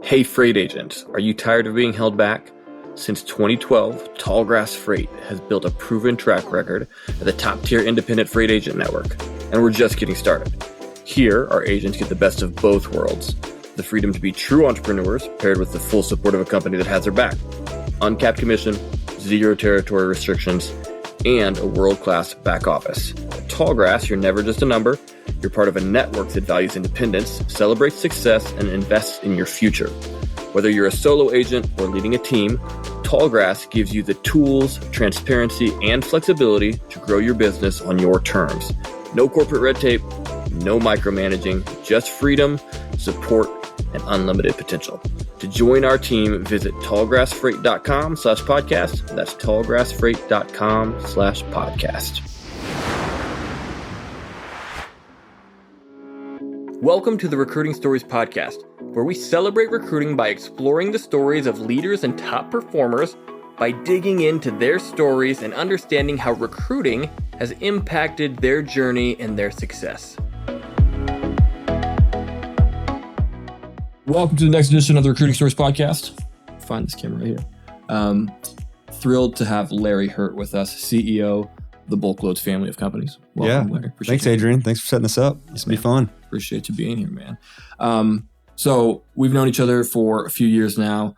Hey freight agents, are you tired of being held back? Since 2012, Tallgrass Freight has built a proven track record at the top-tier independent freight agent network, and we're just getting started. Here, our agents get the best of both worlds, the freedom to be true entrepreneurs paired with the full support of a company that has their back, uncapped commission, zero territory restrictions, and a world-class back office. At Tallgrass, you're never just a number. You're part of a network that values independence, celebrates success, and invests in your future. Whether you're a solo agent or leading a team, Tallgrass gives you the tools, transparency, and flexibility to grow your business on your terms. No corporate red tape, no micromanaging, just freedom, support, and unlimited potential. To join our team, visit tallgrassfreight.com/podcast. That's tallgrassfreight.com/podcast. Welcome to the Recruiting Stories Podcast, where we celebrate recruiting by exploring the stories of leaders and top performers by digging into their stories and understanding how recruiting has impacted their journey and their success. Welcome to the next edition of the Recruiting Stories Podcast. Find this camera right here. Thrilled to have Larry Hurt with us, CEO of the Bulkloads family of companies. Welcome, Larry. Thanks, Adrian. Thanks for setting this up. This will be fun. Appreciate you being here, man. So we've known each other for a few years now.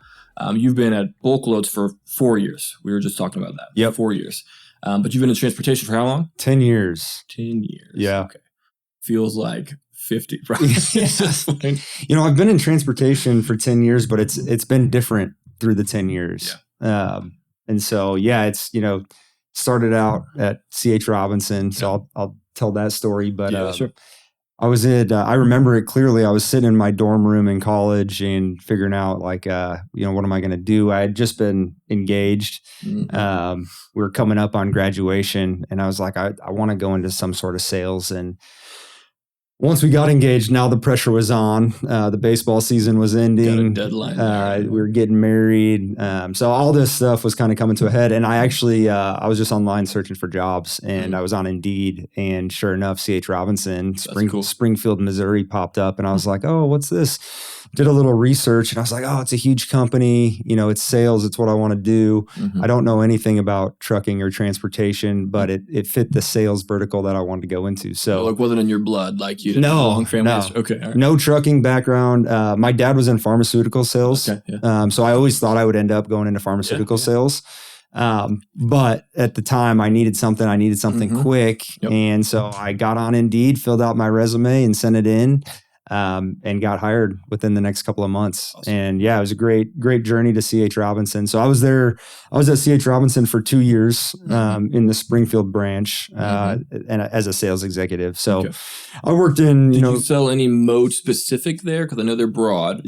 You've been at Bulkloads for 4 years. We were just talking about that. Yep. 4 years. But you've been in transportation for how long? 10 years. 10 years. Yeah. Okay. Feels like 50. I've been in transportation for 10 years, but it's been different through the 10 years. Yeah. And so, it's, started out at C.H. Robinson. So I'll tell that story. But sure. I remember it clearly. I was sitting in my dorm room in college and figuring out what am I going to do? I had just been engaged. Mm-hmm. We were coming up on graduation and I was like, I want to go into some sort of sales. And once we got engaged, now the pressure was on. The baseball season was ending. Got a deadline. We were getting married. So all this stuff was kind of coming to a head. And I actually, I was just online searching for jobs and I was on Indeed. And sure enough, C.H. Robinson, Springfield, Missouri popped up. And I was like, oh, what's this? Did a little research and I was like, oh, it's a huge company. It's sales. It's what I want to do. Mm-hmm. I don't know anything about trucking or transportation, but it fit the sales vertical that I wanted to go into. So it wasn't in your blood, like you didn't no, long family. No. Okay. All right. No trucking background. My dad was in pharmaceutical sales. Okay, yeah. So I always thought I would end up going into pharmaceutical sales. But at the time I needed something Mm-hmm. quick. Yep. And so I got on Indeed, filled out my resume and sent it in. And got hired within the next couple of months. Awesome. And it was a great journey to C.H. Robinson. So I was at C.H. Robinson for 2 years, in the Springfield branch, and as a sales executive. So I worked in, Did you sell any mode specific there? Cause I know they're broad.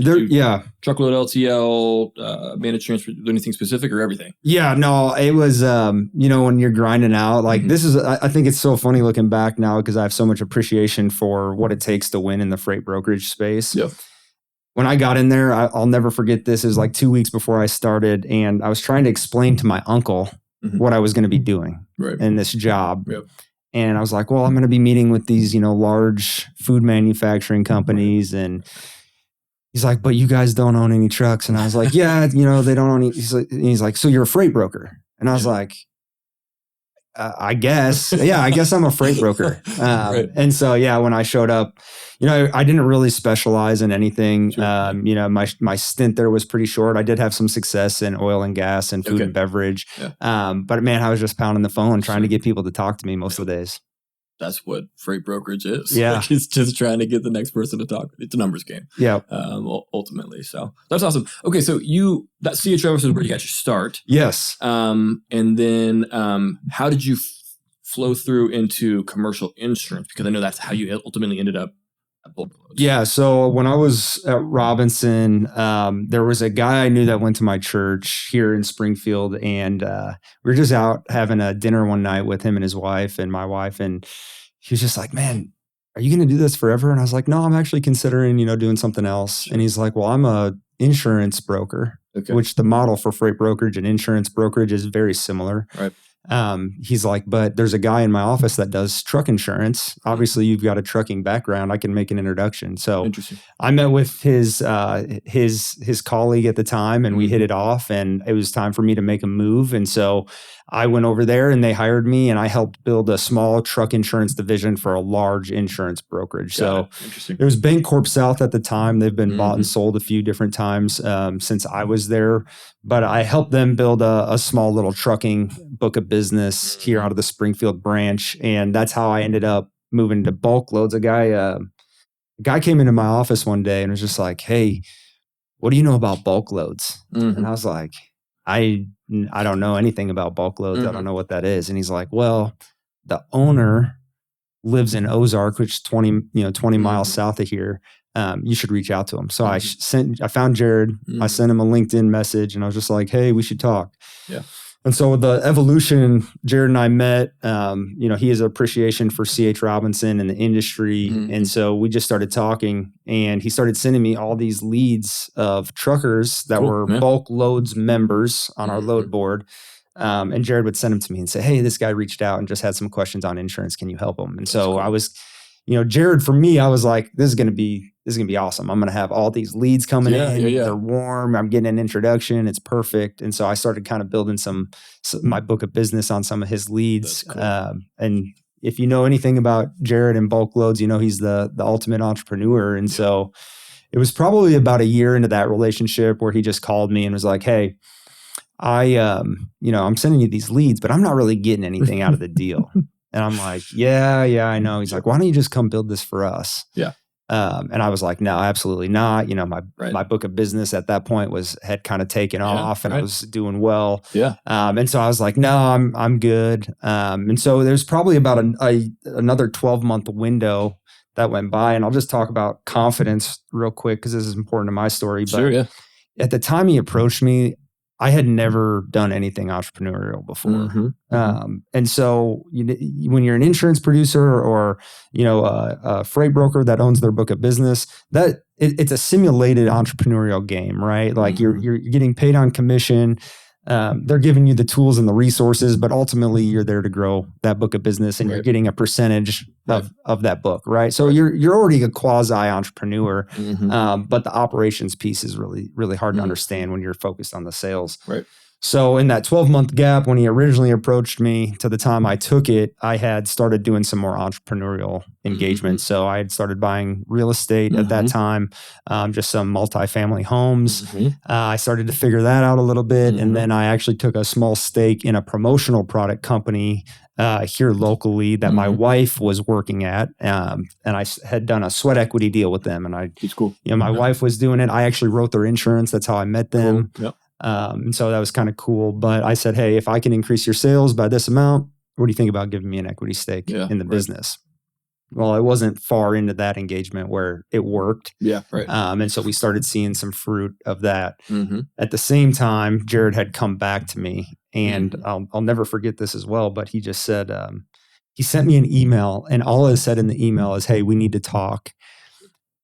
Truckload, LTL, managed transport, anything specific or everything? Yeah, no, it was, when you're grinding out, like this is, I think it's so funny looking back now because I have so much appreciation for what it takes to win in the freight brokerage space. Yep. When I got in there, I'll never forget this. It was like 2 weeks before I started and I was trying to explain to my uncle what I was going to be doing in this job. Yep. And I was like, well, I'm going to be meeting with these, large food manufacturing companies. And he's like, but you guys don't own any trucks. And I was like, yeah, they don't own any. He's like, so you're a freight broker. And I was like, I guess. Yeah, I guess I'm a freight broker. And so, when I showed up, I didn't really specialize in anything. Sure. My stint there was pretty short. I did have some success in oil and gas and food and beverage. Yeah. But man, I was just pounding the phone trying to get people to talk to me most of the days. That's what freight brokerage is. Yeah. Like it's just trying to get the next person to talk. It's a numbers game. Yeah. Ultimately. So that's awesome. Okay. So that C.H. Robinson is where you got your start. Yes. And then how did you flow through into commercial insurance? Because I know that's how you ultimately ended up at Bulkloads. Yeah. So when I was at Robinson, there was a guy I knew that went to my church here in Springfield. And we were just out having a dinner one night with him and his wife and my wife. And he was just like, man, are you going to do this forever? And I was like, no, I'm actually considering, doing something else. And he's like, well, I'm a insurance broker, which the model for freight brokerage and insurance brokerage is very similar. Right. He's like, but there's a guy in my office that does truck insurance. Obviously, you've got a trucking background. I can make an introduction. So Interesting. I met with his colleague at the time, and we hit it off. And it was time for me to make a move. And so I went over there, and they hired me, and I helped build a small truck insurance division for a large insurance brokerage. So it was Bancorp South at the time. They've been bought and sold a few different times since I was there. But I helped them build a small little trucking book of business here out of the Springfield branch. And that's how I ended up moving to Bulkloads. A guy came into my office one day and was just like, hey, what do you know about Bulkloads? And I was like, I don't know anything about Bulkloads. I don't know what that is. And he's like, well, the owner lives in Ozark, which is 20 miles south of here. You should reach out to him. So I found Jared. I sent him a LinkedIn message, and I was just like, hey, we should talk. Yeah. And so with the evolution, Jared and I met. He has appreciation for C.H. Robinson and the industry. And so we just started talking, and he started sending me all these leads of truckers that were Bulkloads members on our load board. And Jared would send them to me and say, hey, this guy reached out and just had some questions on insurance. Can you help him? And so I was, Jared, for me, I was like, this is going to be awesome. I'm going to have all these leads coming in. They're warm. I'm getting an introduction. It's perfect. And so I started kind of building my book of business on some of his leads. And if you know anything about Jared and Bulkloads, he's the ultimate entrepreneur. And so it was probably about a year into that relationship where he just called me and was like, hey, I'm sending you these leads, but I'm not really getting anything out of the deal. And I'm like, yeah, I know. He's like, why don't you just come build this for us? Yeah. And I was like, no, absolutely not. My book of business at that point had kind of taken off, and I was doing well. Yeah. And so I was like, no, I'm good. And so there's probably about another 12-month window that went by, and I'll just talk about confidence real quick because this is important to my story. But at the time he approached me, I had never done anything entrepreneurial before. And so when you're an insurance producer or, a freight broker that owns their book of business, it's a simulated entrepreneurial game, right? Like you're getting paid on commission. They're giving you the tools and the resources, but ultimately you're there to grow that book of business, and you're getting a percentage of that book, right? So you're already a quasi entrepreneur, but the operations piece is really, really hard to understand when you're focused on the sales. Right. So in that 12-month gap, when he originally approached me to the time I took it, I had started doing some more entrepreneurial engagement. So I had started buying real estate at that time, just some multifamily homes. I started to figure that out a little bit. And then I actually took a small stake in a promotional product company here locally that my wife was working at. And I had done a sweat equity deal with them. And he's cool. My wife was doing it. I actually wrote their insurance. That's how I met them. Cool. Yep. And so that was kind of cool. But I said, hey, if I can increase your sales by this amount, what do you think about giving me an equity stake in the business? Well, I wasn't far into that engagement where it worked. Yeah, right. And so we started seeing some fruit of that. At the same time, Jared had come back to me, and I'll never forget this as well, but he just said, he sent me an email, and all it said in the email is, hey, we need to talk.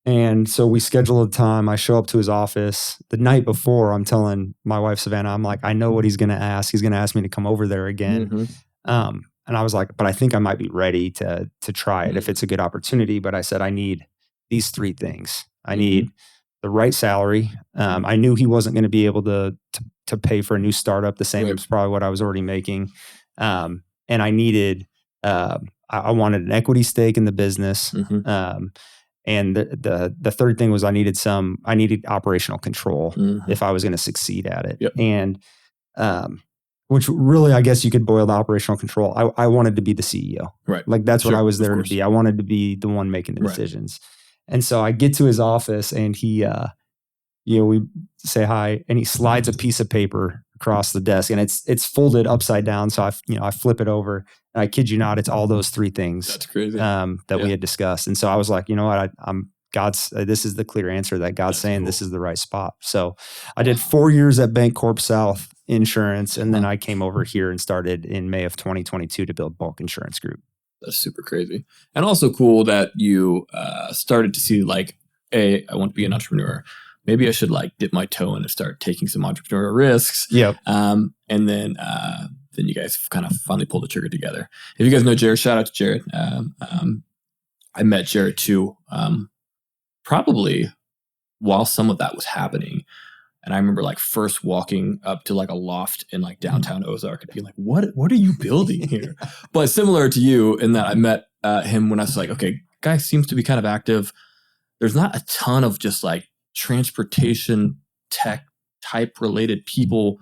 And so we schedule a time. I show up to his office the night before. I'm telling my wife, Savannah, I'm like, I know what he's going to ask. He's going to ask me to come over there again. And I was like, but I think I might be ready to try it if it's a good opportunity. But I said, I need these three things. I need the right salary. I knew he wasn't going to be able to pay for a new startup the same as probably what I was already making. And I needed, I wanted an equity stake in the business. And the third thing was I needed operational control if I was going to succeed at it. Yep. And which really, I guess you could boil the operational control. I wanted to be the CEO. Right. Like that's what I was there to be. I wanted to be the one making the decisions. And so I get to his office, and he, we say hi, and he slides a piece of paper across the desk, and it's folded upside down. So I flip it over, and I kid you not, it's all those three things. That's crazy. That we had discussed. And so I was like, you know what, this is the clear answer that God's saying this is the right spot. So I did 4 years at Bancorp South Insurance, and then I came over here and started in May of 2022 to build Bulk Insurance Group. That's super crazy. And also cool that you started to see like, I want to be an entrepreneur. Maybe I should like dip my toe in and start taking some entrepreneurial risks. Yep. And then then you guys kind of finally pulled the trigger together. If you guys know Jared, shout out to Jared. I met Jared too, probably while some of that was happening. And I remember like first walking up to like a loft in like downtown Ozark and being like, what are you building here? But similar to you in that I met him when I was like, okay, guy seems to be kind of active. There's not a ton of just like transportation tech type related people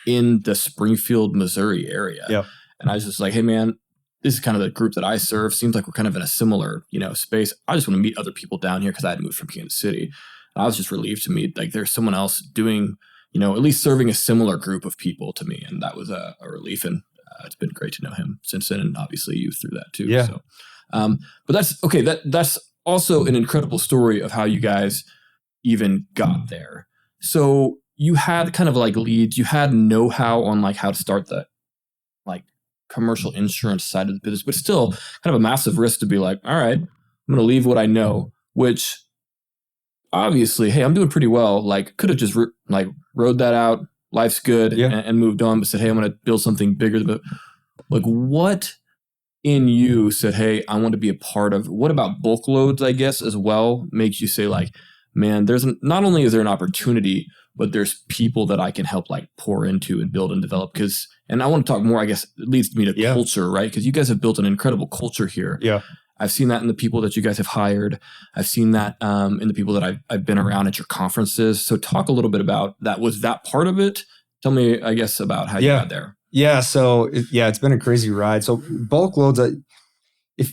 in the Springfield, Missouri area. Yep. And I was just like, hey man, this is kind of the group that I serve. Seems like we're kind of in a similar, space. I just want to meet other people down here because I had moved from Kansas City. And I was just relieved to meet like there's someone else doing, at least serving a similar group of people to me. And that was a relief. And it's been great to know him since then. And obviously you through that too. Yeah. So, but that's okay. That's also an incredible story of how you guys even got there. So you had kind of like leads, you had know-how on like how to start the like commercial insurance side of the business, but still kind of a massive risk to be like, all right, I'm going to leave what I know, which obviously, hey, I'm doing pretty well. Like could have just rode that out. Life's good and moved on, but said, hey, I'm going to build something bigger. But like what in you said, hey, I want to be a part of, what about Bulkloads, I guess, as well, makes you say like, man, not only is there an opportunity, but there's people that I can help like pour into and build and develop. And I want to talk more, I guess, it leads me to culture, right? Because you guys have built an incredible culture here. Yeah. I've seen that in the people that you guys have hired. I've seen that in the people that I've been around at your conferences. So talk a little bit about that. Was that part of it? Tell me, I guess, about how you got there. Yeah. So it's been a crazy ride. So Bulkloads,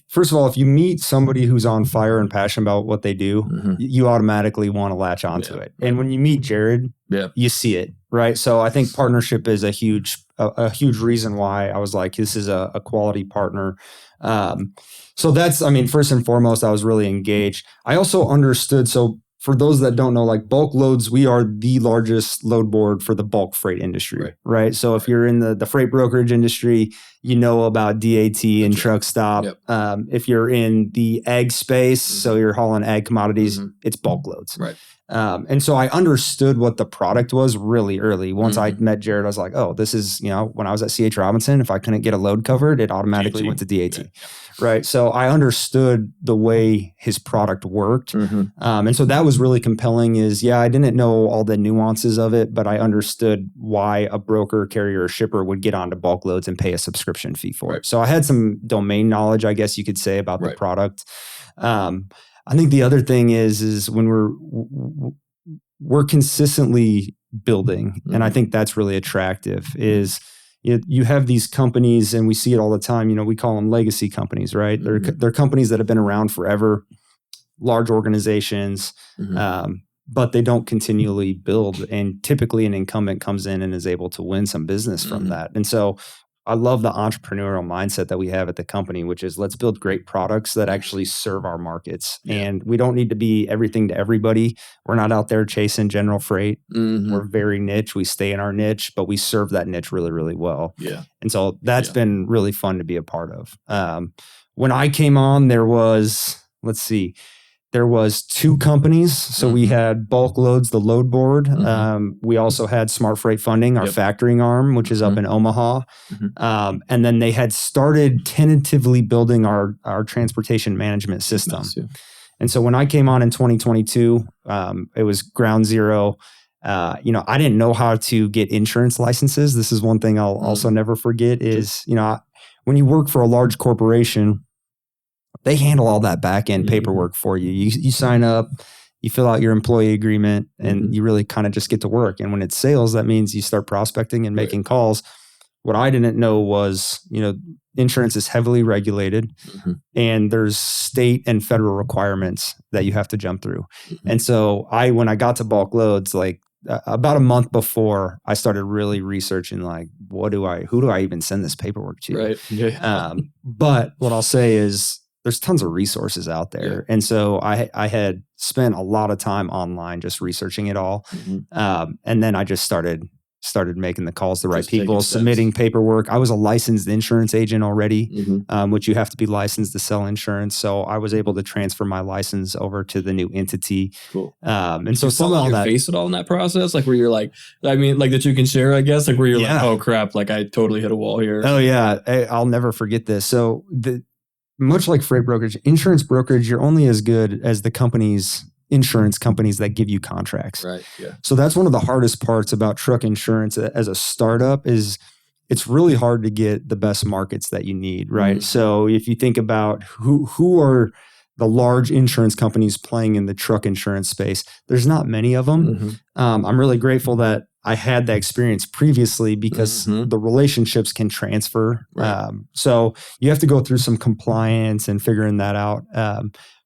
first of all, if you meet somebody who's on fire and passionate about what they do, you automatically want to latch onto it. And when you meet Jared, you see it, right? So I think partnership is a huge reason why I was like, this is a quality partner. So that's, first and foremost, I was really engaged. I also understood. So for those that don't know, like Bulkloads, we are the largest load board for the bulk freight industry, right? So if you're in the freight brokerage industry, you know about DAT and truck stop. Yep. If you're in the ag space, so you're hauling ag commodities, it's Bulkloads. Right. And so I understood what the product was really early. Once I met Jared, I was like, oh, this is, when I was at C.H. Robinson, if I couldn't get a load covered, it automatically went to DAT. Yeah. Right. So I understood the way his product worked. And so that was really compelling I didn't know all the nuances of it, but I understood why a broker, carrier, or shipper would get onto Bulkloads and pay a subscription fee for it. So I had some domain knowledge, I guess you could say, about the product. I think the other thing is when we're consistently building, and I think that's really attractive, is you have these companies, and we see it all the time, we call them legacy companies, right? They're companies that have been around forever, large organizations, but they don't continually build. And typically an incumbent comes in and is able to win some business from that. And so I love the entrepreneurial mindset that we have at the company, which is let's build great products that actually serve our markets. And we don't need to be everything to everybody. We're not out there chasing general freight. We're very niche. We stay in our niche, but we serve that niche really, really well. Yeah. And so that's been really fun to be a part of. When I came on, there was 2 companies. So we had Bulkloads, the load board. We also had Smart Freight Funding, our factoring arm, which is up in Omaha. And then they had started tentatively building our transportation management system. And so when I came on in 2022, it was ground zero. I didn't know how to get insurance licenses. This is one thing I'll also never forget is, when you work for a large corporation, they handle all that back end paperwork for you. You sign up, you fill out your employee agreement, and you really kind of just get to work. And when it's sales, that means you start prospecting and making calls. What I didn't know was, insurance is heavily regulated and there's state and federal requirements that you have to jump through. And so when I got to Bulkloads, like about a month before, I started really researching like, who do I even send this paperwork to? Right. Yeah. But what I'll say is, there's tons of resources out there. Yeah. And so I had spent a lot of time online just researching it all. And then I just started started making the calls to the right Just taking people, steps. submitting paperwork. I was a licensed insurance agent already, Mhm. which you have to be licensed to sell insurance. So I was able to transfer my license over to the new entity. Cool. And so You some fall of on all your that, face at all in that process, like where you're like, I mean, like that you can share, I guess, like where you're like, Yeah. oh crap, like I totally hit a wall here. oh yeah, I'll never forget this. So much like freight brokerage, insurance brokerage, you're only as good as the insurance companies that give you contracts. Right. Yeah. So that's one of the hardest parts about truck insurance as a startup is it's really hard to get the best markets that you need, right? Mhm. So if you think about who are the large insurance companies playing in the truck insurance space, there's not many of them. Mhm. I'm really grateful that I had that experience previously because Mhm. the relationships can transfer. Right. So you have to go through some compliance and figuring that out.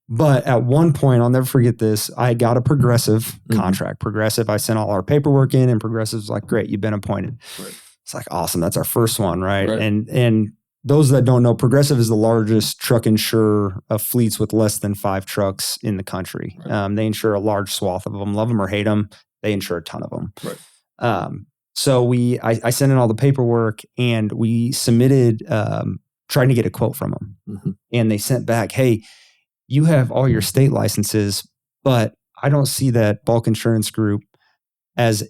But at one point, I'll never forget this. I got a Progressive contract. Progressive, I sent all our paperwork in, and Progressive's like, "Great, you've been appointed." Right. It's like, awesome. That's our first one, right? Right. And those that don't know, Progressive is the largest truck insurer of fleets with less than 5 trucks in the country. Right. They insure a large swath of them. Love them or hate them, they insure a ton of them. Right. So I sent in all the paperwork, and we submitted trying to get a quote from them, Mhm. and they sent back, "Hey, you have all your state licenses, but I don't see that Bulk Insurance Group as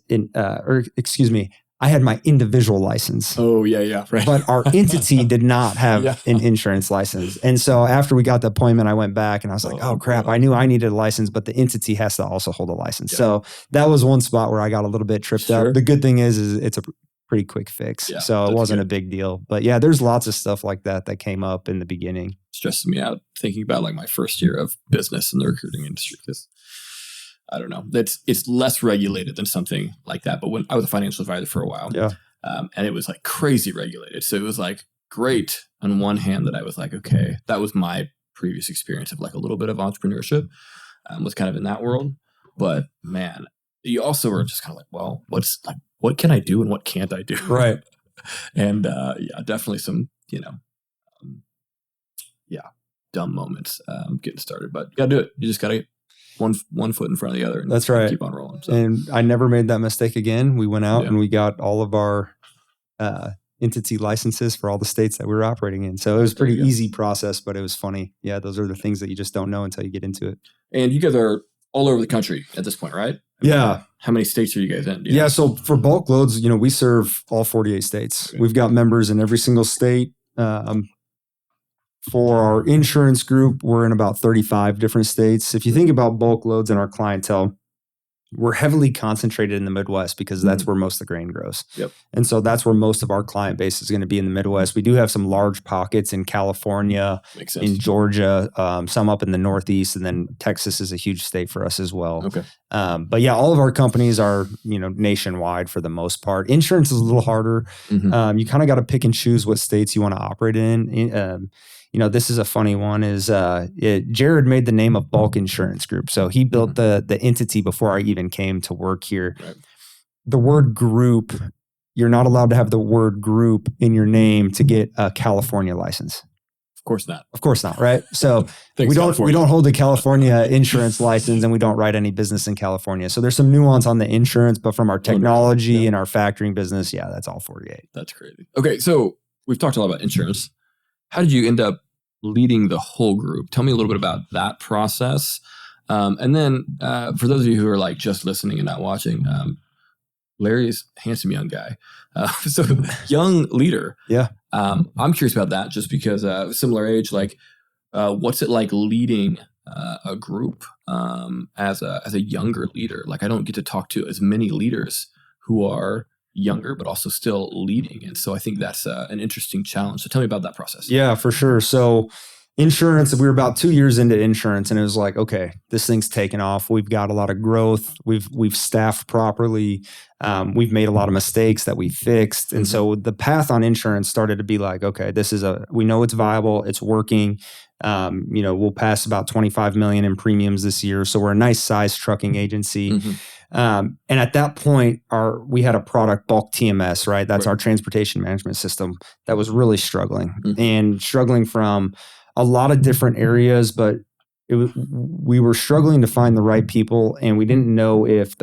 I had my individual license." Oh yeah, yeah, right. But our entity did not have Yeah. an insurance license. And so after we got the appointment, I went back and I was like, oh crap, God. I knew I needed a license, but the entity has to also hold a license. Yeah. So that was one spot where I got a little bit tripped Sure. up. The good thing is it's a pretty quick fix. Yeah, So it that's wasn't good. a big deal. But yeah, there's lots of stuff like that came up in the beginning. Stresses me out thinking about like my first year of business in the recruiting industry because I don't know, it's less regulated than something like that. But when I was a financial advisor for a while, Yeah. And it was like crazy regulated. So it was like great on one hand that I was like, okay, that was my previous experience of like a little bit of entrepreneurship, was kind of in that world. But man, you also were just kind of like, well, what can I do and what can't I do? Right. And yeah, definitely some, dumb moments getting started. But you got to do it. You just got to get one foot in front of the other. And That's right. Keep on rolling. So. And I never made that mistake again. We went out Yeah. and we got all of our entity licenses for all the states that we were operating in. So it was a pretty easy process, but it was funny. Yeah, those are the things that you just don't know until you get into it. And you guys are all over the country at this point, right? Yeah. How many states are you guys in? Yeah. So for Bulkloads, we serve all 48 states. Okay. We've got members in every single state. For our insurance group, we're in about 35 different states. If you think about Bulkloads and our clientele, we're heavily concentrated in the Midwest because that's where most of the grain grows. Yep. And so that's where most of our client base is going to be in the Midwest. We do have some large pockets in California, Makes sense. in Georgia, some up in the Northeast, and then Texas is a huge state for us as well. Okay. But yeah, all of our companies are, nationwide for the most part. Insurance is a little harder. Mhm. You kind of got to pick and choose what states you want to operate in. This is a funny one is Jared made the name of Bulk Insurance Group. So he built the entity before I even came to work here. Right. The word group, you're not allowed to have the word group in your name to get a California license. Of course not. Of course not, right? So Thanks, we don't California. hold a California insurance license, and we don't write any business in California. So there's some nuance on the insurance, but from our technology and our factoring business, yeah, that's all 48. That's crazy. Okay, so we've talked a lot about insurance. How did you end up leading the whole group? Tell me a little bit about that process. And then for those of you who are like just listening and not watching, Larry's a handsome young guy. So young leader. Yeah. I'm curious about that just because similar age, like what's it like leading a group as a younger leader? Like I don't get to talk to as many leaders who are younger, but also still leading. And so I think that's an interesting challenge. So tell me about that process. Yeah, for sure. So insurance, we were about 2 years into insurance and it was like, okay, this thing's taken off. We've got a lot of growth. We've staffed properly. We've made a lot of mistakes that we fixed. And so the path on insurance started to be like, okay, we know it's viable. It's working. We'll pass about 25 million in premiums this year. So we're a nice size trucking agency. And at that point, we had a product, Bulk TMS, right? That's our transportation management system that was really struggling and struggling from a lot of different areas. But we were struggling to find the right people, and we didn't know if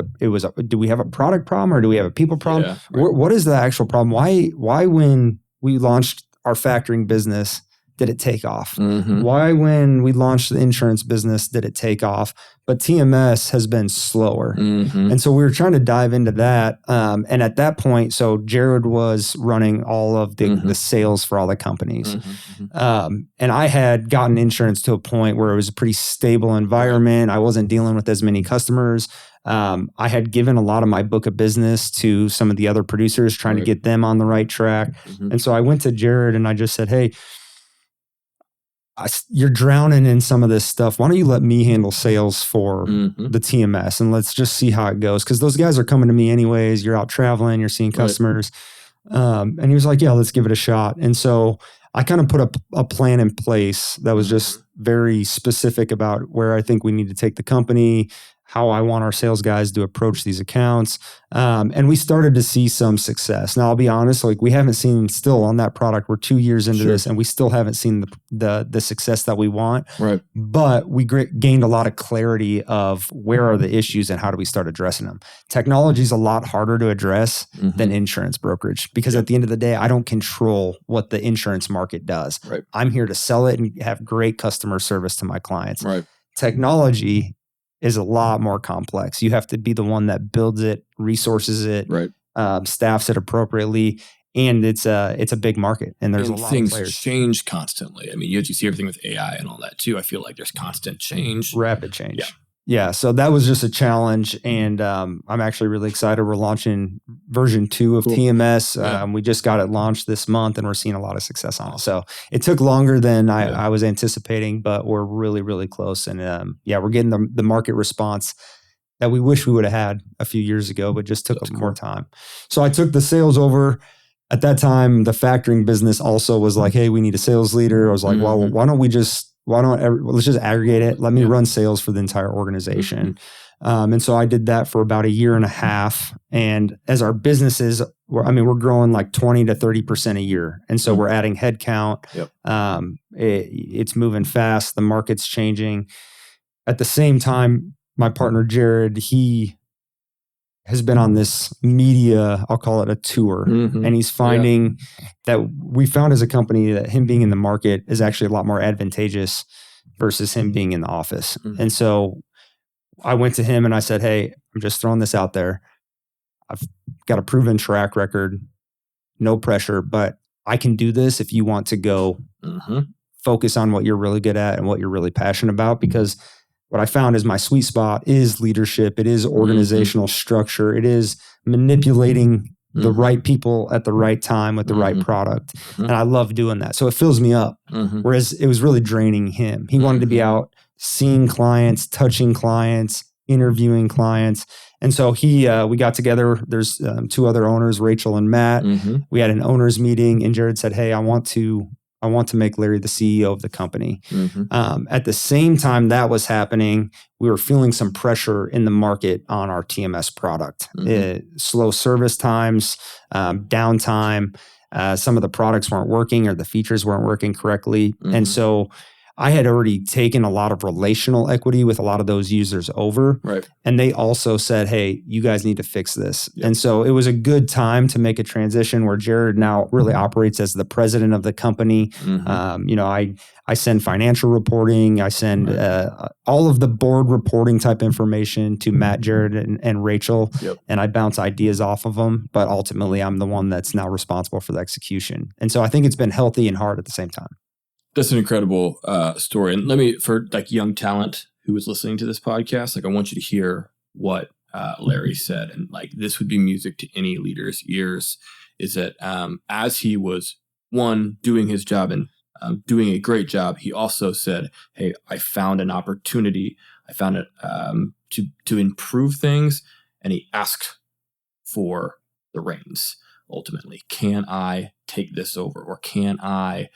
do we have a product problem or do we have a people problem? Yeah, right. What is the actual problem? Why when we launched our factoring business did it take off? Mm-hmm. Why when we launched the insurance business did it take off? But TMS has been slower. Mm-hmm. And so we were trying to dive into that. And at that point, so Jared was running all of the sales for all the companies. And I had gotten insurance to a point where it was a pretty stable environment. I wasn't dealing with as many customers. I had given a lot of my book of business to some of the other producers, trying to get them on the right track. And so I went to Jared and I just said, hey, you're drowning in some of this stuff. Why don't you let me handle sales for the TMS and let's just see how it goes? Because those guys are coming to me anyways. You're out traveling, you're seeing customers. And he was like, yeah, let's give it a shot. And so I kind of put a plan in place that was just very specific about where I think we need to take the company, how I want our sales guys to approach these accounts. And we started to see some success. Now, I'll be honest, like we haven't seen still on that product. We're 2 years into this and we still haven't seen the success that we want. Right. But we gained a lot of clarity of where are the issues and how do we start addressing them. Technology is a lot harder to address than insurance brokerage because at the end of the day, I don't control what the insurance market does. Right. I'm here to sell it and have great customer service to my clients. Right. Technology is a lot more complex. You have to be the one that builds it, resources it, staffs it appropriately, and it's a big market. And there's a lot of players. Things change constantly. I mean, you see everything with AI and all that too. I feel like there's constant change, rapid change. Yeah. So that was just a challenge, and I'm actually really excited. We're launching version 2 of TMS. We just got it launched this month, and we're seeing a lot of success on it. So it took longer than I was anticipating, but we're really, really close. And we're getting the market response that we wish we would have had a few years ago, but just took more time. So I took the sales over. At that time, the factoring business also was like, hey, we need a sales leader. I was like, well, let's just aggregate it. Let me run sales for the entire organization. And so I did that for about a year and a half. And as our businesses, we're growing like 20 to 30% a year. And so we're adding headcount. It's moving fast. The market's changing. At the same time, my partner, Jared, he has been on this media, I'll call it a tour. And he's finding that we found as a company that him being in the market is actually a lot more advantageous versus him being in the office. And so I went to him and I said, hey, I'm just throwing this out there. I've got a proven track record, no pressure, but I can do this if you want to go focus on what you're really good at and what you're really passionate about. Because what I found is my sweet spot is leadership. It is organizational structure. It is manipulating the right people at the right time with the right product. And I love doing that. So it fills me up. Whereas it was really draining him. He wanted to be out seeing clients, touching clients, interviewing clients. And so we got together. There's 2 other owners, Rachel and Matt. We had an owners meeting and Jared said, hey, I want to make Larry the CEO of the company. At the same time that was happening, we were feeling some pressure in the market on our TMS product. Slow service times, downtime. Some of the products weren't working or the features weren't working correctly. And so I had already taken a lot of relational equity with a lot of those users over. And they also said, hey, you guys need to fix this. And so it was a good time to make a transition where Jared now really operates as the president of the company. I send financial reporting. I send all of the board reporting type information to Matt, Jared, and Rachel. And I bounce ideas off of them. But ultimately, I'm the one that's now responsible for the execution. And so I think it's been healthy and hard at the same time. That's an incredible story. And for like young talent who is listening to this podcast, like I want you to hear what Larry said. And like this would be music to any leader's ears, is that as he was doing his job and doing a great job, he also said, hey, I found an opportunity. I found it to improve things. And he asked for the reins. Ultimately, can I take this over, or can I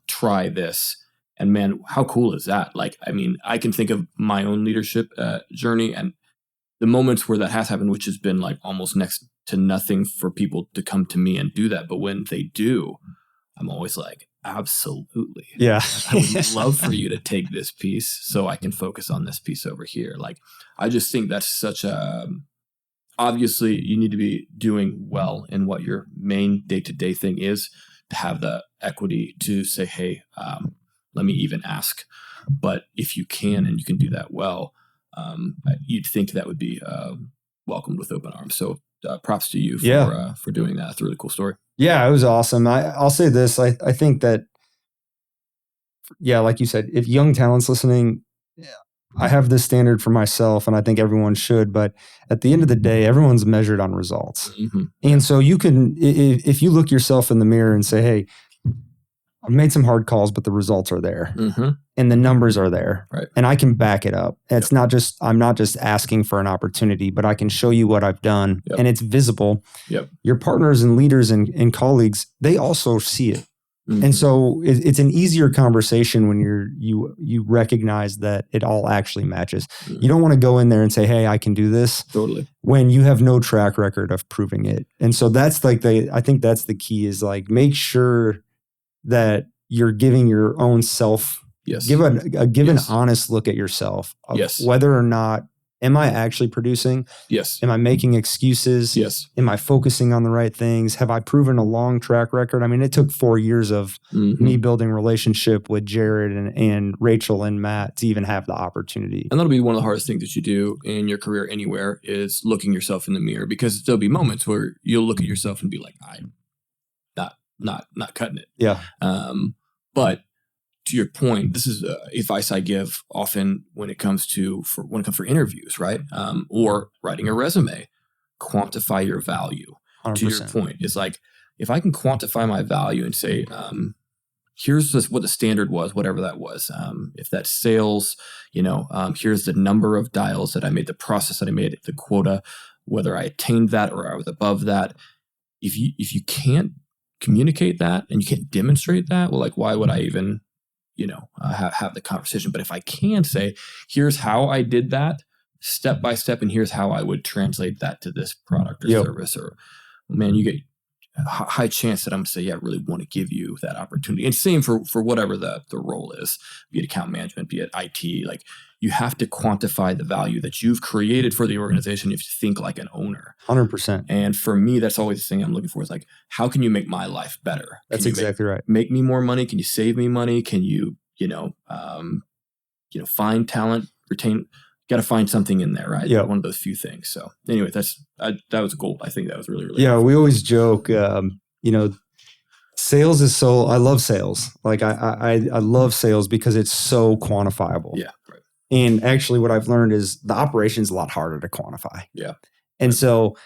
try this? And man, how cool is that? Like, I mean, I can think of my own leadership journey and the moments where that has happened, which has been like almost next to nothing for people to come to me and do that. But when they do, I'm always like, absolutely. Yeah. I would love for you to take this piece so I can focus on this piece over here. Like, I just think that's such a, obviously you need to be doing well in what your main day-to-day thing is to have the equity to say, hey, let me even ask. But if you can, and you can do that well, you'd think that would be welcomed with open arms. So props to you for doing that. It's a really cool story. Yeah, it was awesome. I'll say this. I think that, yeah, like you said, if young talent's listening, I have this standard for myself, and I think everyone should. But at the end of the day, everyone's measured on results. Mm-hmm. And so you can, if you look yourself in the mirror and say, hey, I've made some hard calls, but the results are there, and the numbers are there, and I can back it up. It's not just, I'm not just asking for an opportunity, but I can show you what I've done, and it's visible. Your partners and leaders and colleagues, they also see it. And so it's an easier conversation when you recognize that it all actually matches. You don't want to go in there and say, hey, I can do this. Totally. When you have no track record of proving it. And so that's like I think that's the key, is like, make sure that you're giving your own self, give an honest look at yourself of whether or not, am I actually producing? Am I making excuses? Am I focusing on the right things? Have I proven a long track record? I mean, it took 4 years of me building relationship with Jared and Rachel and Matt to even have the opportunity. And that'll be one of the hardest things that you do in your career anywhere, is looking yourself in the mirror, because there'll be moments where you'll look at yourself and be like, I'm not cutting it. But to your point, this is advice I give often when it comes for interviews, right? Or writing a resume. Quantify your value. 100%. To your point, it's like, if I can quantify my value and say, here's what the standard was, whatever that was. If that's sales, here's the number of dials that I made, the process that I made, the quota, whether I attained that or I was above that. If you can't communicate that and you can't demonstrate that, well, like, why would I even have the conversation? But if I can say, here's how I did that step by step, and here's how I would translate that to this product or service, or, man, you get a high chance that I'm going to say, yeah, I really want to give you that opportunity. And same for whatever the role is, be it account management, be it IT. Like, you have to quantify the value that you've created for the organization. You have to think like an owner. 100%. And for me, that's always the thing I'm looking for, is like, how can you make my life better? That's exactly right. Make me more money? Can you save me money? Can you, find talent, retain? Got to find something in there, right? One of those few things. So anyway, that was gold. I think that was really, really we always joke, sales is so, I love sales. Like I love sales because it's so quantifiable. And actually what I've learned is the operation is a lot harder to quantify. And so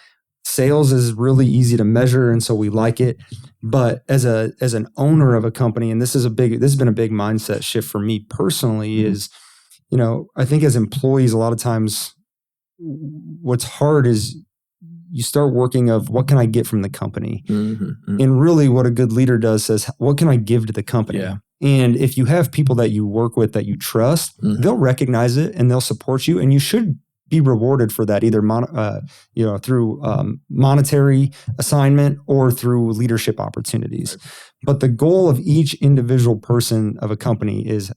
sales is really easy to measure, and so we like it. But as an owner of a company, and this has been a big mindset shift for me personally, is, I think as employees, a lot of times what's hard is you start working of, what can I get from the company? And really what a good leader does says, what can I give to the company? And if you have people that you work with that you trust, they'll recognize it and they'll support you, and you should be rewarded for that, either through monetary assignment or through leadership opportunities. But the goal of each individual person of a company is,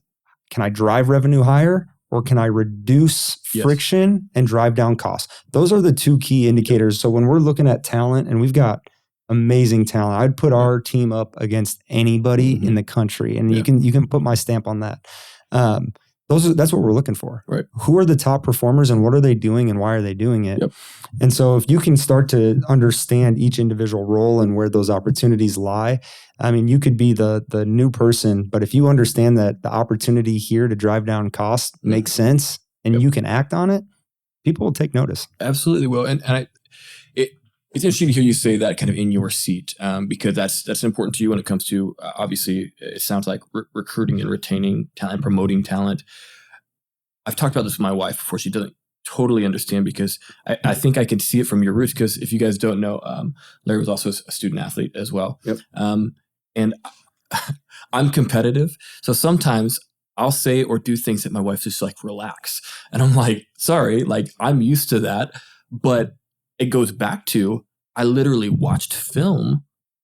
can I drive revenue higher, or can I reduce friction and drive down costs? Those are the two key indicators. So when we're looking at talent, and we've got amazing talent, I'd put our team up against anybody in the country, and you can put my stamp on that. That's what we're looking for. Right. Who are the top performers, and what are they doing, and why are they doing it? And so if you can start to understand each individual role and where those opportunities lie, I mean, you could be the new person, but if you understand that the opportunity here to drive down costs makes sense, and you can act on it, people will take notice. Absolutely will. And it's interesting to hear you say that kind of in your seat, because that's important to you when it comes to, obviously, it sounds like recruiting and retaining talent, promoting talent. I've talked about this with my wife before. She doesn't totally understand, because I think I can see it from your roots, because if you guys don't know, Larry was also a student athlete as well. And I'm competitive. So sometimes I'll say or do things that my wife's just like, relax. And I'm like, sorry, like, I'm used to that. But it goes back to, I literally watched film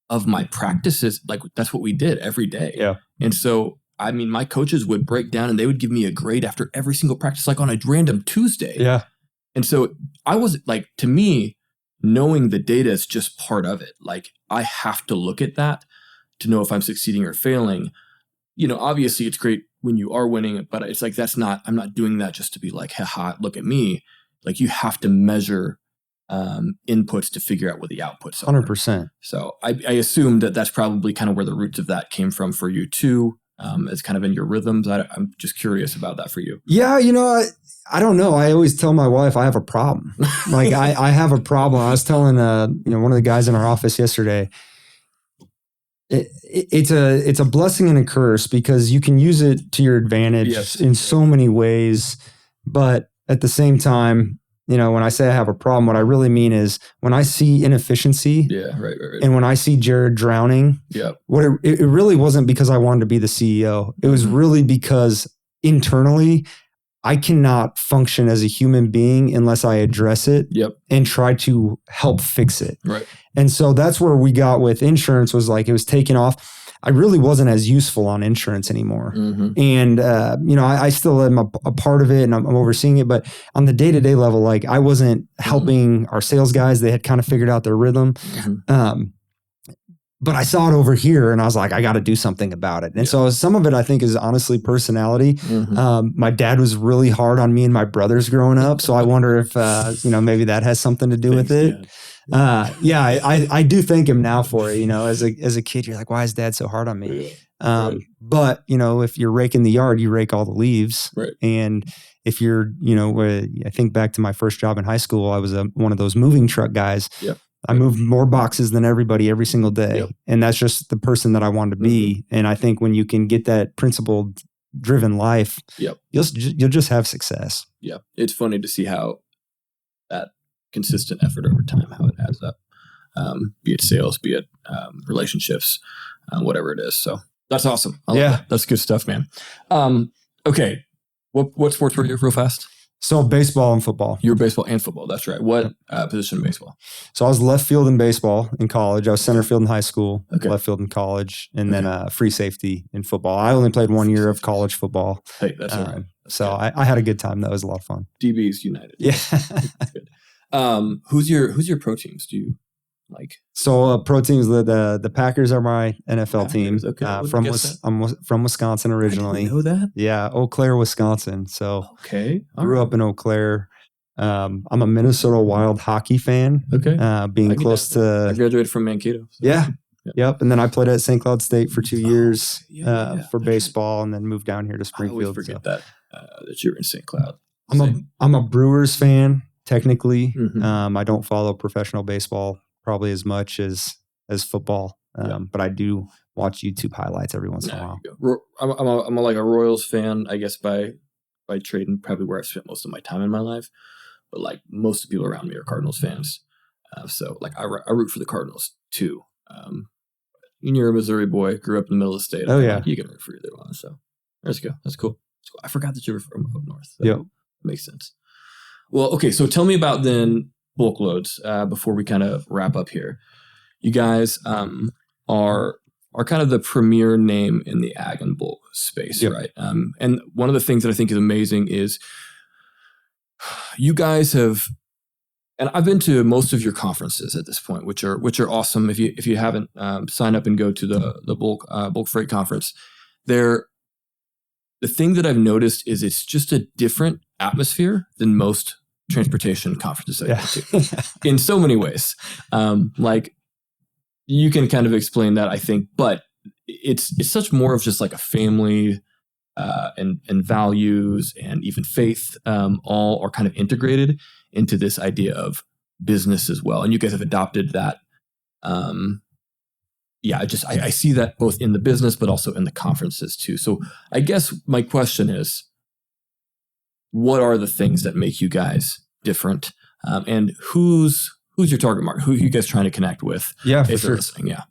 of my practices, like that's what we did every day. Yeah. And so, I mean, my coaches would break down and they would give me a grade after every single practice, like on a random Tuesday. Yeah. And so I was like, to me, knowing the data is just part of it. Like I have to look at that to know if I'm succeeding or failing. You know, obviously it's great when you are winning, but it's like, I'm not doing that just to be like, haha, look at me. Like you have to measure inputs to figure out what the outputs are. 100%. So I assume that that's probably kind of where the roots of that came from for you too. It's kind of in your rhythms. I'm just curious about that for you. Yeah, you know, I don't know. I always tell my wife I have a problem. Like I have a problem. I was telling one of the guys in our office yesterday. It's a blessing and a curse because you can use it to your advantage in so many ways, but at the same time, you know, when I say I have a problem, what I really mean is when I see inefficiency, right. and when I see Jared drowning, what it really wasn't because I wanted to be the CEO. It was really because internally, I cannot function as a human being unless I address it and try to help fix it. Right. And so that's where we got with insurance was like it was taken off. I really wasn't as useful on insurance anymore. And, I still am a part of it and I'm overseeing it. But on the day-to-day level, like I wasn't helping our sales guys. They had kind of figured out their rhythm. But I saw it over here and I was like, I got to do something about it. And so some of it, I think, is honestly personality. My dad was really hard on me and my brothers growing up. So I wonder if, maybe that has something to do with it. I do thank him now for it. You know, as a kid, you're like, why is dad so hard on me? But, you know, if you're raking the yard, you rake all the leaves. Right. And if you're, I think back to my first job in high school, I was one of those moving truck guys. I moved more boxes than everybody every single day. And that's just the person that I wanted to be. And I think when you can get that principle driven life, you'll just have success. Yeah. It's funny to see how that consistent effort over time, how it adds up, be it sales, be it relationships, whatever it is. So that's awesome. I love that. That's good stuff, man. Okay. What sports were you real fast? So baseball and football. You were baseball and football. That's right. What position in baseball? So I was left field in baseball in college. I was center field in high school, left field in college, and then free safety in football. I only played 1 year of college football. Hey, that's all right. So I had a good time. That was a lot of fun. DBs United. Yeah. Good. Who's your pro teams? Do you like? So pro teams, the Packers are my NFL team. Okay. I'm from Wisconsin originally. I didn't know that. Yeah, Eau Claire, Wisconsin. So grew up in Eau Claire. I'm a Minnesota Wild hockey fan. Being close to. I graduated from Mankato. So. Yeah. Yep. And then I played at St. Cloud State for 2 years for baseball, and then moved down here to Springfield. I always forget that you're in St. Cloud. I'm a Brewers fan. Technically, I don't follow professional baseball probably as much as football, but I do watch YouTube highlights every once in a while. I'm like a Royals fan, I guess by trade, and probably where I've spent most of my time in my life. But like most of the people around me are Cardinals fans, so like I root for the Cardinals too. You're a Missouri boy, grew up in the middle of the state. You can root for either one. So there's go. That's cool. I forgot that you were from up north. So that makes sense. Well, okay. So tell me about then Bulkloads before we kind of wrap up here. You guys are kind of the premier name in the ag and bulk space, right? And one of the things that I think is amazing is you guys have, and I've been to most of your conferences at this point, which are awesome. If you haven't signed up and go to the bulk freight conference, the thing that I've noticed is it's just a different atmosphere than most transportation conferences I go to in so many ways. Like you can kind of explain that, I think, but it's such more of just like a family and values and even faith all are kind of integrated into this idea of business as well. And you guys have adopted that. I see that both in the business, but also in the conferences too. So I guess my question is, what are the things that make you guys different? And who's your target market? Who are you guys trying to connect with? Yeah, for sure.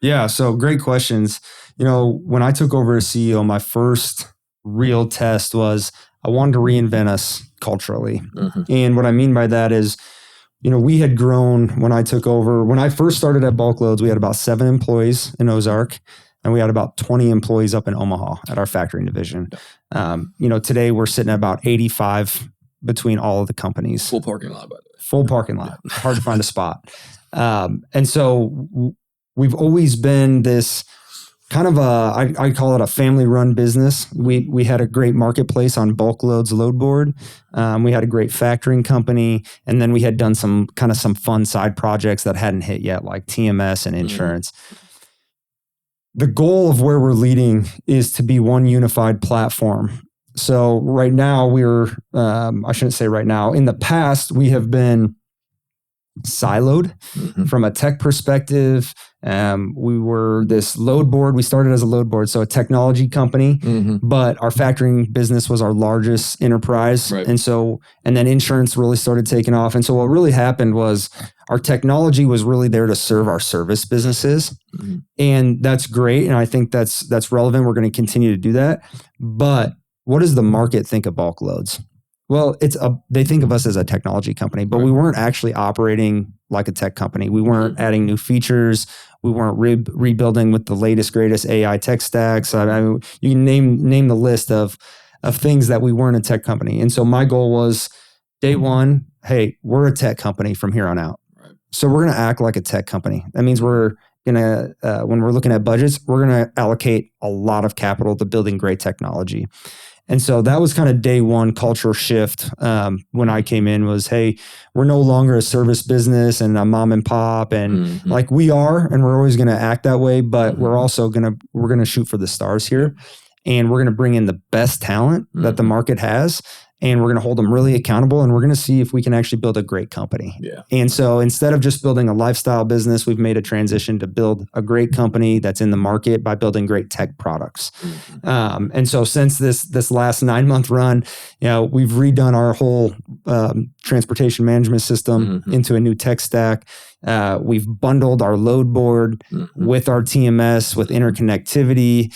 Yeah. So great questions. When I took over as CEO, my first real test was I wanted to reinvent us culturally. And what I mean by that is, we had grown when I took over. When I first started at Bulkloads, we had about 7 employees in Ozark, and we had about 20 employees up in Omaha at our factoring division. Today we're sitting at about 85 between all of the companies. Full parking lot, by the way. Full parking lot. Yeah. Hard to find a spot. And so we've always been this kind of I call it a family-run business. We had a great marketplace on Bulkloads load board. We had a great factoring company, and then we had done some fun side projects that hadn't hit yet, like TMS and insurance. The goal of where we're leading is to be one unified platform. So right now I shouldn't say right now. In the past, we have been siloed from a tech perspective. We were this load board. We started as a load board, so a technology company, but our factoring business was our largest enterprise. Right. And then insurance really started taking off. And so what really happened was our technology was really there to serve our service businesses. And that's great. And I think that's relevant. We're going to continue to do that. But what does the market think of Bulkloads? Well, they think of us as a technology company, but we weren't actually operating like a tech company. We weren't adding new features. We weren't rebuilding with the latest, greatest AI tech stacks. I mean, you can name the list of things that we weren't a tech company. And so my goal was day one, hey, we're a tech company from here on out. Right. So we're going to act like a tech company. That means we're going to, when we're looking at budgets, we're going to allocate a lot of capital to building great technology. And so that was kind of day one cultural shift when I came in was, hey, we're no longer a service business and a mom and pop. And like we are, and we're always going to act that way, but we're also going to shoot for the stars here. And we're going to bring in the best talent that the market has. And we're going to hold them really accountable. And we're going to see if we can actually build a great company. Yeah. And so instead of just building a lifestyle business, we've made a transition to build a great company that's in the market by building great tech products. And so since this last 9-month run, we've redone our whole transportation management system into a new tech stack. We've bundled our load board with our TMS with interconnectivity.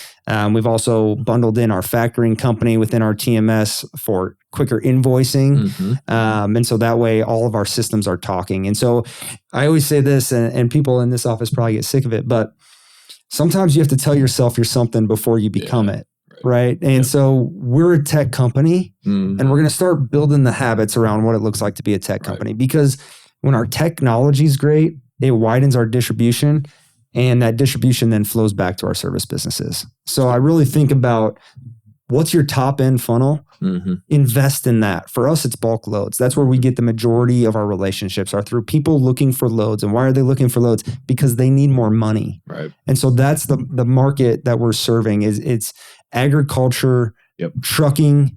We've also bundled in our factoring company within our TMS for quicker invoicing. And so that way all of our systems are talking. And so I always say this, and people in this office probably get sick of it, but sometimes you have to tell yourself you're something before you become it. Right. And so we're a tech company and we're going to start building the habits around what it looks like to be a tech company, because when our technology is great, it widens our distribution, and that distribution then flows back to our service businesses. So I really think about what's your top end funnel, invest in that. For us, it's Bulkloads. That's where we get the majority of our relationships are through people looking for loads. And why are they looking for loads? Because they need more money. Right. And so that's the market that we're serving it's agriculture, trucking,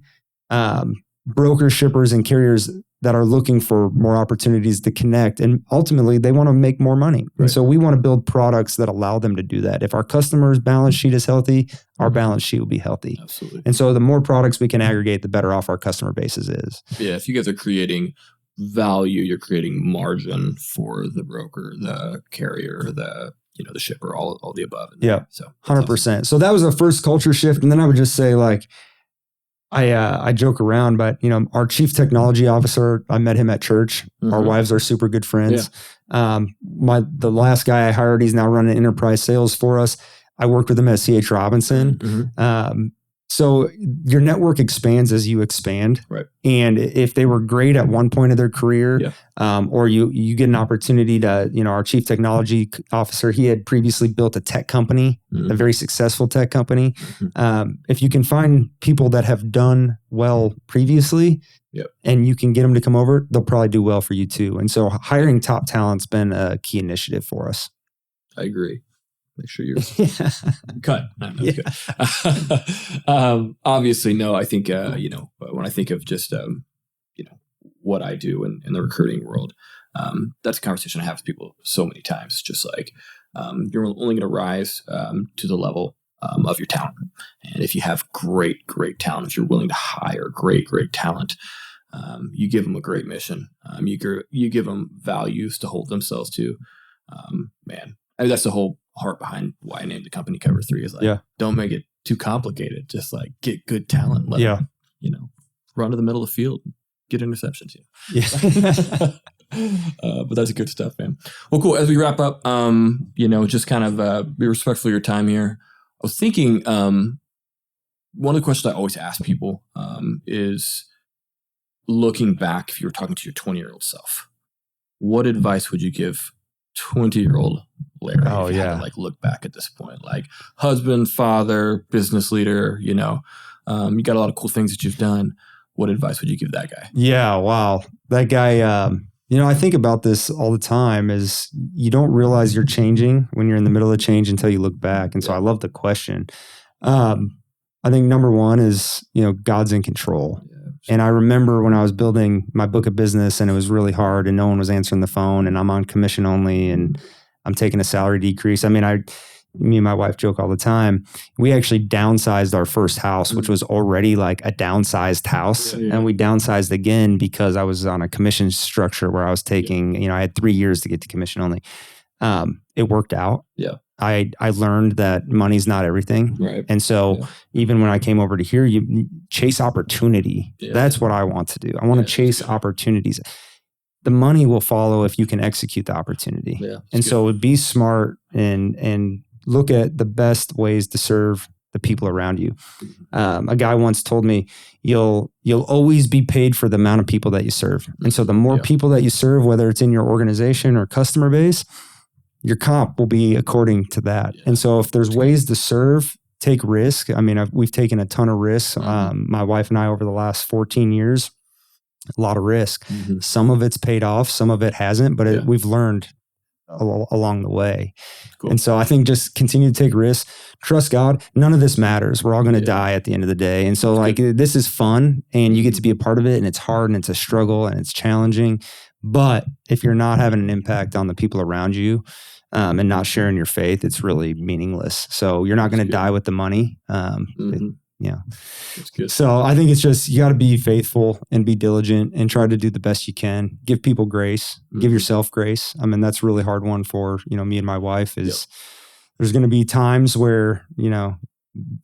broker shippers and carriers that are looking for more opportunities to connect. And ultimately, they want to make more money. Right. And so we want to build products that allow them to do that. If our customer's balance sheet is healthy, our balance sheet will be healthy. Absolutely. And so the more products we can aggregate, the better off our customer bases is. Yeah, if you guys are creating value, you're creating margin for the broker, the carrier, the shipper, all the above. Yeah, so 100%. Awesome. So that was our first culture shift. And then I would just say, like, I joke around, but our chief technology officer, I met him at church. Our wives are super good friends. Yeah. The last guy I hired, he's now running enterprise sales for us. I worked with him at C.H. Robinson. So your network expands as you expand. Right. And if they were great at one point of their career, or you get an opportunity to, our chief technology officer, he had previously built a tech company, a very successful tech company. If you can find people that have done well previously, and you can get them to come over, they'll probably do well for you too. And so hiring top talent's been a key initiative for us. I agree. Make sure you're cut. Obviously, no. I think when I think of just what I do in the recruiting world, that's a conversation I have with people so many times. Just like you're only going to rise to the level of your talent, and if you have great talent, if you're willing to hire great talent, you give them a great mission. You give them values to hold themselves to. Man, I mean, that's the whole heart behind why I named the company Cover 3 is like, don't make it too complicated. Just like get good talent. Let them, run to the middle of the field, get interceptions. But that's good stuff, man. Well, cool. As we wrap up, just kind of be respectful of your time here. I was thinking, one of the questions I always ask people is, looking back, if you were talking to your 20-year-old self, what advice would you give 20-year-old Larry? Oh, if you had to look back at this point, like husband, father, business leader, you got a lot of cool things that you've done. What advice would you give that guy? Yeah. Wow. That guy, I think about this all the time, is you don't realize you're changing when you're in the middle of change until you look back. And so I love the question. I think number one is, God's in control. And I remember when I was building my book of business and it was really hard and no one was answering the phone and I'm on commission only and I'm taking a salary decrease. I mean, me and my wife joke all the time. We actually downsized our first house, which was already like a downsized house. Yeah. And we downsized again because I was on a commission structure where I was taking, I had 3 years to get to commission only. It worked out. Yeah. I learned that money's not everything. Right. And so even when I came over to here, you chase opportunity. Yeah. That's what I want to do. I want to chase opportunities. The money will follow if you can execute the opportunity. Yeah, and so be smart and look at the best ways to serve the people around you. A guy once told me, you'll always be paid for the amount of people that you serve. And so the more people that you serve, whether it's in your organization or customer base, your comp will be according to that. Yeah. And so if there's ways to serve, take risk. I mean, we've taken a ton of risks. My wife and I, over the last 14 years, a lot of risk. Mm-hmm. Some of it's paid off, some of it hasn't, but we've learned along the way. Cool. And so I think just continue to take risks, trust God. None of this matters. We're all going to die at the end of the day. And so this is fun and you get to be a part of it, and it's hard and it's a struggle and it's challenging. But if you're not having an impact on the people around you, and not sharing your faith, it's really meaningless. So you're not going to die with the money. That's good. So I think it's just, you got to be faithful and be diligent and try to do the best you can. Give people grace, give yourself grace. I mean, that's a really hard one for, me and my wife is there's going to be times where,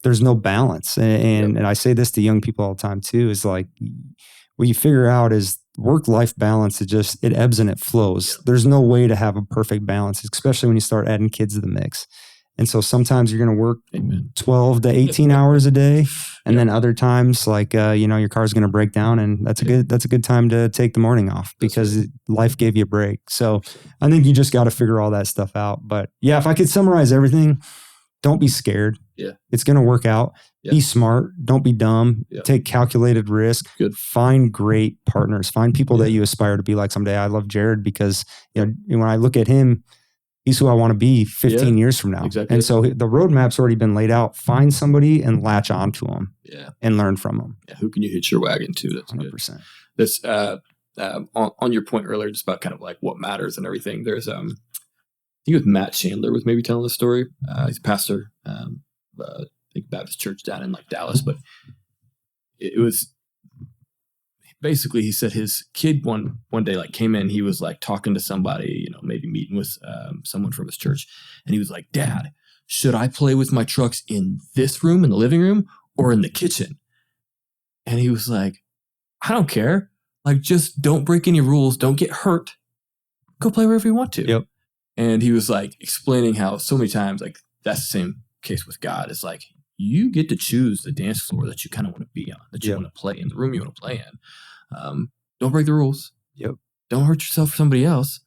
there's no balance. And I say this to young people all the time too, is like, what you figure out is work-life balance. It ebbs and it flows. Yep. There's no way to have a perfect balance, especially when you start adding kids to the mix. And so sometimes you're going to work 12 to 18 hours a day. And then other times, your car's going to break down, and that's a good time to take the morning off because life gave you a break. So I think you just got to figure all that stuff out. But yeah, if I could summarize everything, don't be scared. Yeah. It's going to work out. Yeah. Be smart. Don't be dumb. Yeah. Take calculated risk. Good. Find great partners. Find people that you aspire to be like someday. I love Jared because when I look at him, he's who I want to be 15 years from now. Exactly. And so the roadmap's already been laid out. Find somebody and latch onto them. Yeah. And learn from them. Yeah. Who can you hitch your wagon to? That's 100%. Good. This on your point earlier, just about kind of like what matters and everything. There's I think it was Matt Chandler was maybe telling the story. He's a pastor. I think Baptist church down in Dallas, but it was basically, he said his kid one day came in, he was talking to somebody, maybe meeting with someone from his church. And he was like, "Dad, should I play with my trucks in this room, in the living room, or in the kitchen?" And he was like, "I don't care. Just don't break any rules. Don't get hurt. Go play wherever you want to." Yep. And he was explaining how so many times, that's the same case with God. It's you get to choose the dance floor that you kind of want to be on, that you want to play in, the room you want to play in. Don't break the rules. Yep. Don't hurt yourself or somebody else.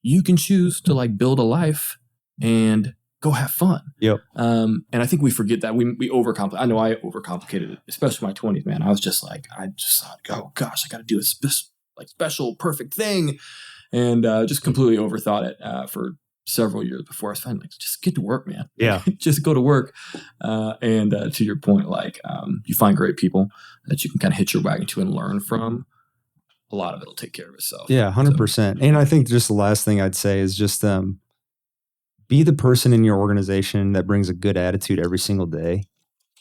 You can choose to build a life and go have fun. Yep. And I think we forget that we overcomplicate. I know I overcomplicated it, especially my 20s, man. I was just I just thought, oh gosh, I got to do a special, perfect thing. And just completely overthought it for several years before I was finally just get to work, man. Yeah. Just go to work. And to your point, you find great people that you can kind of hitch your wagon to and learn from. A lot of it will take care of itself. Yeah, 100%. So, and I think just the last thing I'd say is just be the person in your organization that brings a good attitude every single day.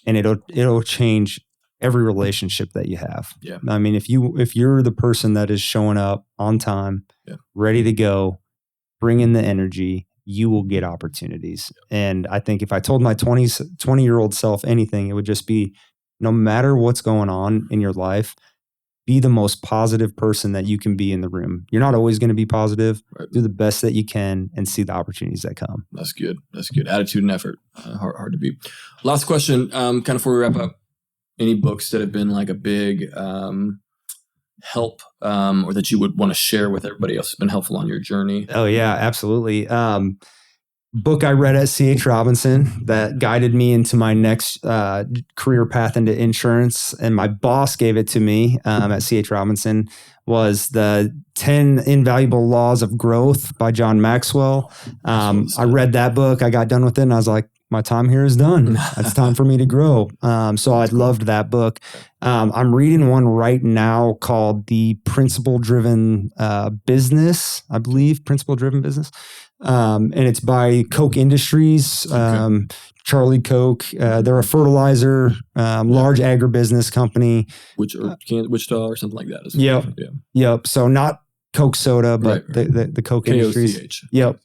And it'll change every relationship that you have. Yeah. I mean, if you're the person that is showing up on time, ready to go, bring in the energy, you will get opportunities. And I think if I told my 20-year-old self anything, it would just be, no matter what's going on in your life, be the most positive person that you can be in the room. You're not always going to be positive. Right. Do the best that you can and see the opportunities that come. That's good. Attitude and effort. Hard to beat. Last question, kind of before we wrap up. Any books that have been like a big help or that you would want to share with everybody else has been helpful on your journey? Oh yeah, absolutely. Book I read at C.H. Robinson that guided me into my next career path into insurance, and my boss gave it to me at C.H. Robinson, was the 10 Invaluable Laws of Growth by John Maxwell. I read that book. I got done with it and I was like, my time here is done. It's time for me to grow. So I loved that book. I'm reading one right now called The Principle-Driven Business, I believe, Principle-Driven Business. And it's by Koch Industries, Charlie Koch. They're a fertilizer, large agribusiness company. Wichita or something like that. Yep. Yeah. Yep. So not Coke soda, but the Koch Industries. K-O-C-H. Yep.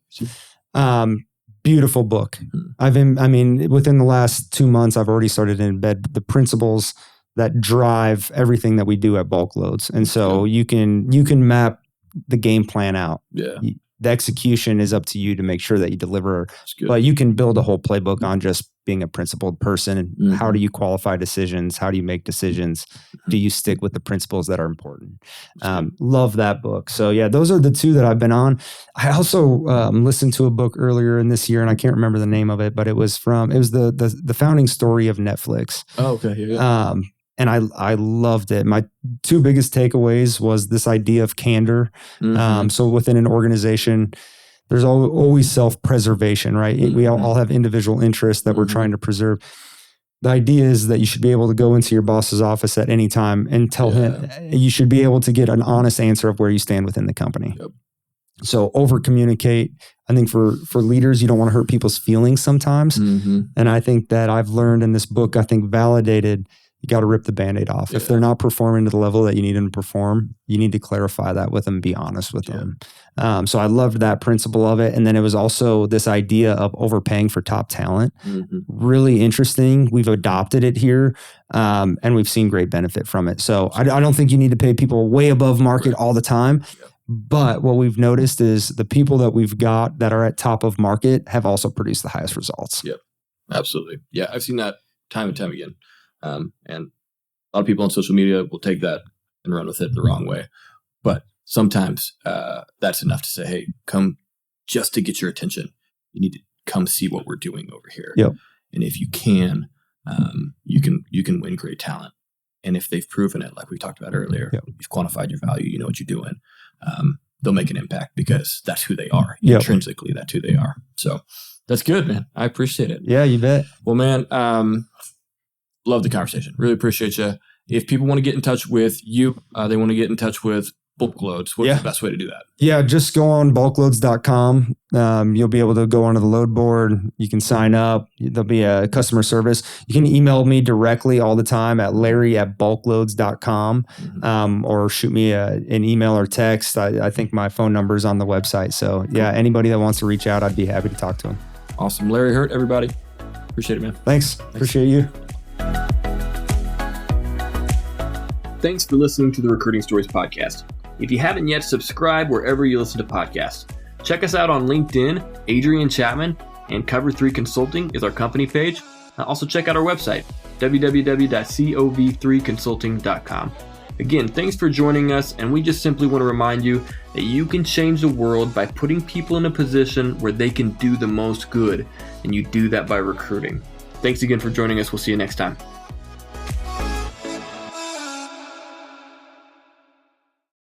Beautiful book. Within the last 2 months, I've already started to embed the principles that drive everything that we do at Bulkloads. And so you can map the game plan out. Yeah. The execution is up to you to make sure that you deliver. But you can build a whole playbook on just being a principled person. And how do you qualify decisions? How do you make decisions? Do you stick with the principles that are important? Love that book. So yeah, those are the two that I've been on. I also listened to a book earlier in this year, and I can't remember the name of it, but it was the founding story of Netflix. Oh, okay. Yeah. And I loved it. My two biggest takeaways was this idea of candor. So within an organization, there's always self-preservation, right? We all have individual interests that we're trying to preserve. The idea is that you should be able to go into your boss's office at any time and tell him, you should be able to get an honest answer of where you stand within the company. Yep. So over-communicate. I think for leaders, you don't want to hurt people's feelings sometimes. And I think that I've learned in this book, validated, you got to rip the Band-Aid off. If they're not performing to the level that you need them to perform, you need to clarify that with them, be honest with them. So I loved that principle of it. And then it was also this idea of overpaying for top talent. Really interesting. We've adopted it here and we've seen great benefit from it. So I don't think you need to pay people way above market all the time. But what we've noticed is the people that we've got that are at top of market have also produced the highest results. Yep, absolutely. Yeah, I've seen that time and time again. And a lot of people on social media will take that and run with it the wrong way. But sometimes that's enough to say, hey, come just to get your attention. You need to come see what we're doing over here. Yep. And if you can, you can win great talent. And if they've proven it, like we talked about earlier, you've quantified your value, you know what you're doing, they'll make an impact because that's who they are. Intrinsically, that's who they are. So that's good, man. I appreciate it. Yeah, you bet. Well, man, love the conversation. Really appreciate you. If people want to get in touch with you, they want to get in touch with Bulkloads, what's the best way to do that? Yeah, just go on bulkloads.com. You'll be able to go onto the load board. You can sign up. There'll be a customer service. You can email me directly all the time at larry@bulkloads.com or shoot me an email or text. I think my phone number is on the website. So yeah, anybody that wants to reach out, I'd be happy to talk to them. Awesome. Larry Hurt, everybody. Appreciate it, man. Thanks. Appreciate you. Thanks for listening to the Recruiting Stories podcast. If you haven't yet, subscribe wherever you listen to podcasts. Check us out on LinkedIn, Adrian Chapman, and Cover 3 Consulting is our company page. Also check out our website, www.cov3consulting.com. Again, thanks for joining us, and we just simply want to remind you that you can change the world by putting people in a position where they can do the most good, and you do that by recruiting. Thanks again for joining us. We'll see you next time.